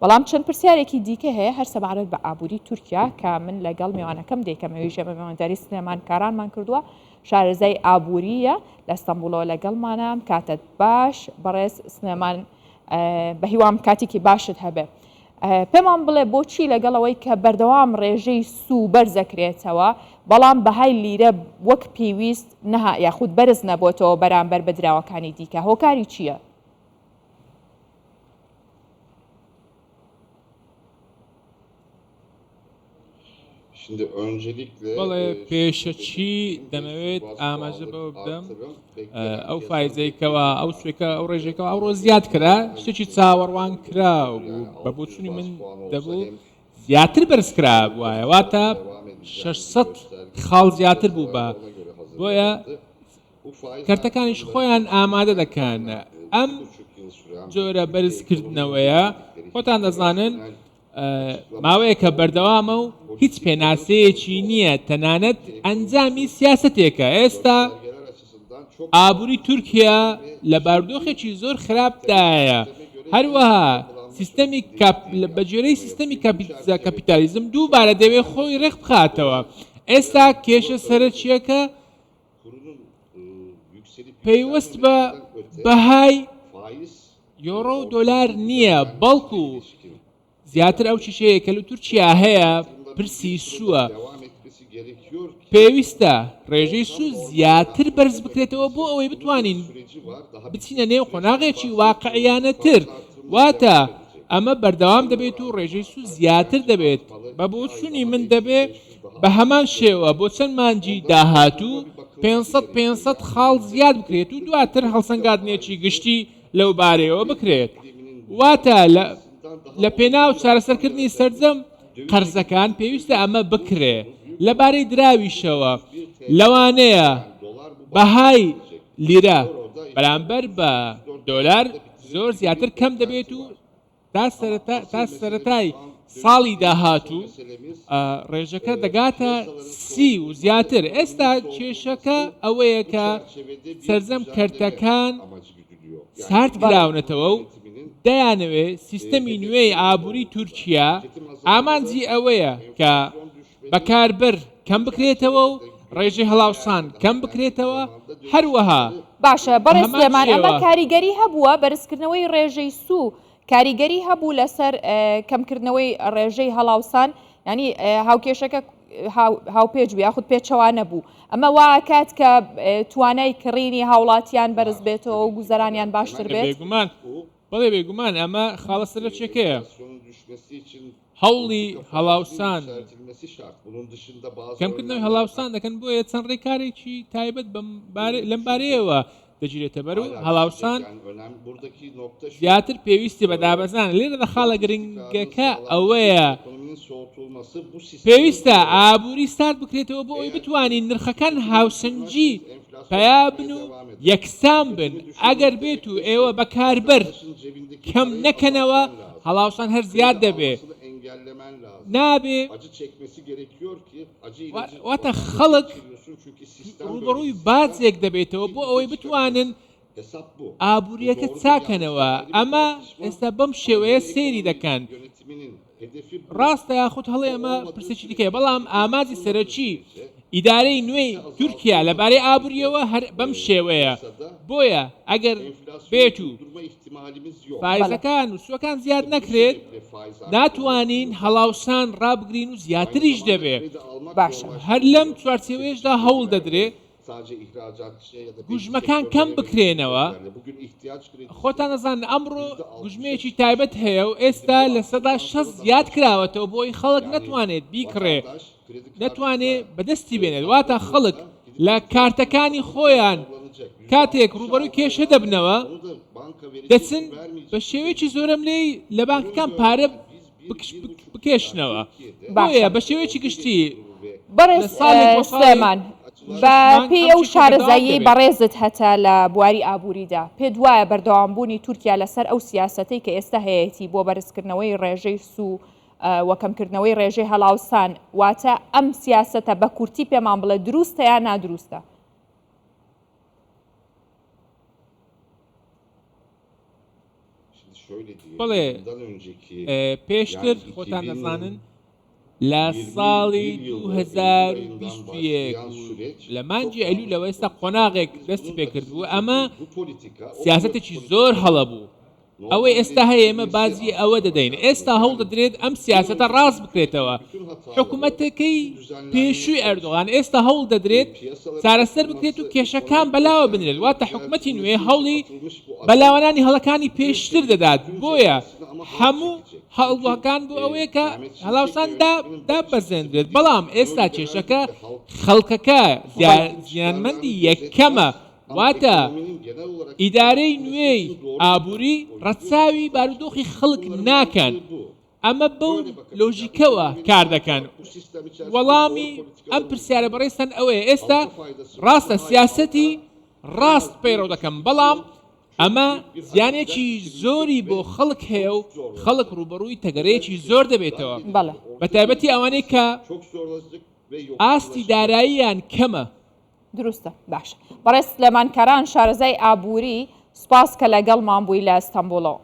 بەڵام چەند پرسیارێکی دیکە هەیە هەر سەبارەت بە ئابووری تورکیا کە من لەگەڵ میوانەکەم دەیکەمەوەی ژێمە میوانداری سلێمانکارانمان کردووە شارەزای ئابووریە لە ئەستەمبولەوە لەگەڵمانە کاتت باش بەڕێز سلێمان بە هیوام کاتێکی باشت هەبێ پێمان بڵێ بۆچی لەگەڵەوەی کە بەردەوام ڕێژەی سوو بەرزەکرێتەوە بەڵام بەهای لیرە وەک پێویست نەها یاخود بەرز نەبووتەوە بەرامبەر بە دراوەکانی دیکە هۆکاری چییە؟ بەڵێ پێشەچی دەمەوێت ئاماژە بەوە بدەم ئەو فایزەیەکەوە ئەو سوێکە ئەو ڕێژێکەوە ئەوڕۆ زیاد کرا شتێکی چاوەڕوان کراو بوو بە بۆچوونی من دەبوو زیاتر بەرزکرا وایە واتە 600 خاڵ زیاتر بوو بە بۆیە کەرتەکانیش خۆیان ئامادە دەکەن ئەم جۆرە بەرزکردنەوەیە خۆتان دەزانن ماوەیەکە بەردەوامە و هیچ پێناسەیەکی نییە تەنانەت ئەنجامی سیاسەتێکە ئێستا ئابووری تورکیا لە بارودۆخێکی زۆر خراپدایە هەروەها سیستەمی بەجێرەی سیستەمی کەپیتالیزم دووبارە دەوێت خۆی ڕێک بخاتەوە ئێستا کێشە سەرچیەکە پەیوەست بە بەهای یۆڕۆ و دۆلار نییە بەڵکو زیاتر ئەو چیشەیە کە لە تورکیا هەیە پرسی سووە پێویستە ڕێژەی سوو زیاتر بەرز بکرێتەوە بۆ ئەوەی بتوانین بچینە نێو قۆناغێکی واقعیانەتر واتە ئەمە بەردەوام دەبێت و ڕێژەی سوو زیاتر دەبێت بە بۆچوونی من دەبێت بە هەمان شێوە بۆ چەند مانجی داهاتوو 500 خاڵ زیاد بکرێت و دواتر هەڵسەنگاندنێکی گشتی لەو بارەیەوە بکرێت واتە لە پێناو چارەسەرکردنی سەرجەم قەرزەکان پێویستە ئەمە بکرێ لەبارەی دراویشەوە لەوانەیە بەهای لیرە بەرامبەر بە دۆلار زۆر زیاتر کەم دەبێت و تا سەرەتای ساڵی داهاتوو ڕێژەکە دەگاتە 30 و زیاتر ئێستا کێشەکە ئەوەیە کە سەرجەم کەرتەکان سارد کراونەتەوە و دەیانەوێ سیستەمی نوێی ئابووری تورکیا ئامانجی ئەوەیە کە بەکاربەر کەم بکرێتەوە و ڕێژەی هەڵاوسان کەم بکرێتەوە هەروەها باشە بەڕێز سلێمان ئەمە کاریگەری هەبووە بەرزکردنەوەی ڕێژەی سوو کاریگەری هەبوو لەسەر کەمکردنەوەی ڕێژەی هەڵاوسان ینی هاوکێشەکە هاوپێچ بوو یاخود پێچەوە نەبوو ئەمە واکات کە توانای کڕینی هاوڵاتیان بەرز بێتەوە و گوزەرانیان باشتر بێت بەڵێ بێگومان ئەمە خاڵە سەرچێکەیە هەوڵی هەڵاوسان کەمکردنەوەی هەڵاوسان دەکەن بۆیە چەند ڕێکارێکی تایبەت لەم بارەیەوە دەگیرێتە بەر و هەڵاوسان زیاتر پێویستی بە دابەزان لێرە لە خاڵە گرنگەکە ئەوەیە پێویستە ئابووری سارد بکرێتەوە بۆ ئەوی بتوانین نرخەکان هاوسەنجی پیا بن و یەکسان بن ئەگەر بێت و ئێوە بەکاربەر کەم نەکەنەوە هەڵاوسان هەر زیاد دەبێت نابێ واتە خەڵک ڕوبەڕووی بازێک دەبێتەوە بۆ ئەوەی بتوانن ئابووریەکە چاکەنەوە ئەمە ئێستا بەم شێوەیە سێری دەکەن ڕاستە یاخود هەڵێ ئەمە پرسێکی دیکەیە بەڵام ئاماجی سەرەکی ئیدارەی نوێی تورکیا لەبارەی ئابووریەوە هەر بەم شێوەیە بۆیە ئەگەر بێت و فایزەکان و سوەکان زیاد نەکرێت ناتوانین هەڵاوسان ڕابگرین و زیاتریش دەبێت باشە هەر لەم چوارچێوەیەشدا هەوڵ دەدرێت گوژمەکان کەم بکرێنەوە خۆتان دەزانن ئەمڕۆ گوژمەیەکی تایبەت هەیە و ئێستا لە سەدا 6 زیاد کراوەتەوە بۆی خەڵک نەتوانێت بیکڕێ نەتوانێت بەدەستی بێنێت واتە خەڵک لە کارتەکانی خۆیان کاتێک ڕوبەڕووی کێشە دەبنەوە دەچن بە شێوەیەکی زۆرم لێی لە بانکەکان پارە بکێشنەوە بۆیە بە شێوەیەکی گشتی بەڕێز سلێمان بە پێی ئەو شارەزایی بەڕێزت هەتا لە بواری ئابووریدا پێت وایە بەردەوامبوونی تورکیا لەسەر ئەو سیاسەتەی کە ئێستا هەیەی بۆ بەرزکردنەوەی ڕێژەی سوو وەکەمکردنەوەی ڕێژەی هەڵاوسان واتە ئەم سیاسەتە بە کورتی پێمان بڵێ دروستە یان نادروستە؟ بڵێ پێشتر خۆتان دەزانن لە ساڵی 2021 لە مانجی ئەلوو لەوە ئێستا قۆناغێک دەستی پێکردبوو ئەمە سیاسەتێکی زۆر هەڵە بوو ئەوەی ئێستا هەیە ئێمە بازی ئەوە دەدەین ئێستا هەوڵ دەدرێت ئەم سیاسەتە ڕاست بکرێتەوە حکوومەتەکەی پێشووی ئەردوغان ئێستا هەوڵ دەدرێت چارەسەر بکرێت و کێشەکان بەلاوە بنرێت واتە حکوومەتی نوێ هەوڵی بەلاوانانی هەڵەکانی پێشتر دەدات بۆیە هەموو هەڵوەکان بۆ ئەوەیە کە هەڵاوسان دابەزێنرێت بەڵام ئێستا کێشەکە خەڵکەکە زیانمەندی یەکەمە واتە ئیدارەی نوێی ئابووری ڕەچاوی بارودۆخی خەڵک ناکەن ئەمە بەو لۆژیکەوە کار دەکەن وەڵامی ئەم پرسیارە بەڕێستان ئەوەیە ئێستا ڕاستە سیاسەتی ڕاست پەیڕۆ دەکەم بەڵام ئەمە زیانێکی زۆری بۆ خەڵک هەیە و خەڵک ڕوبەڕووی تەگەرەیەکی زۆر دەبێتەوە بە تایبەتی ئەوانەی کە ئاستی داراییان کەمە دروستە باش بەڕێز سلێمانکەران شارەزای ئابووری سوپاس کە لەگەڵمان بووی لە ئەستەمبوڵەوە